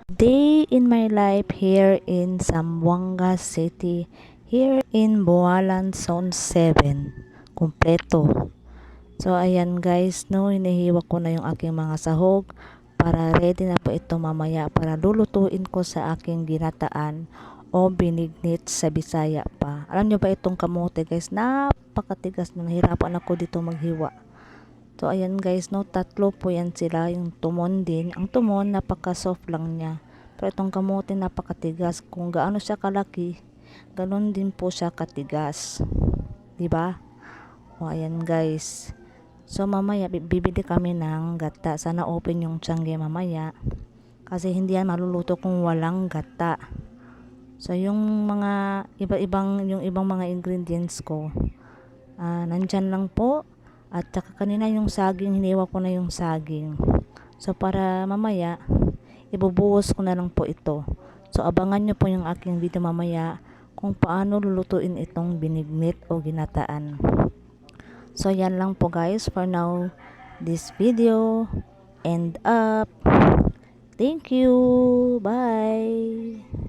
Day in my life here in Zamboanga City, here in Bualan Zone 7. Kompleto. So ayan guys, no, hinihiwa ko na yung aking mga sahog para ready na po ito mamaya para lulutuin ko sa aking ginataan o binignit sa Bisaya pa. Alam nyo ba itong kamote guys, napakatigas na, nahirapan ako dito maghiwa. So ayan guys, no, tatlo po yan sila, yung tumon din. Ang tumon napaka soft lang niya. Pero itong kamote napakatigas. Kung gaano siya kalaki, ganun din po siya katigas. 'Di ba? O ayan guys. So mamaya bibili kami ng gata. Sana open yung tiyangge mamaya. Kasi hindi yan maluluto kung walang gata. So yung mga ibang mga ingredients ko, nandyan lang po. At saka kanina yung saging, hiniwa ko na yung saging. So para mamaya, ibubuhos ko na lang po ito. So abangan nyo po yung aking video mamaya kung paano lulutuin itong binignit o ginataan. So yan lang po guys for now. This video end up. Thank you. Bye.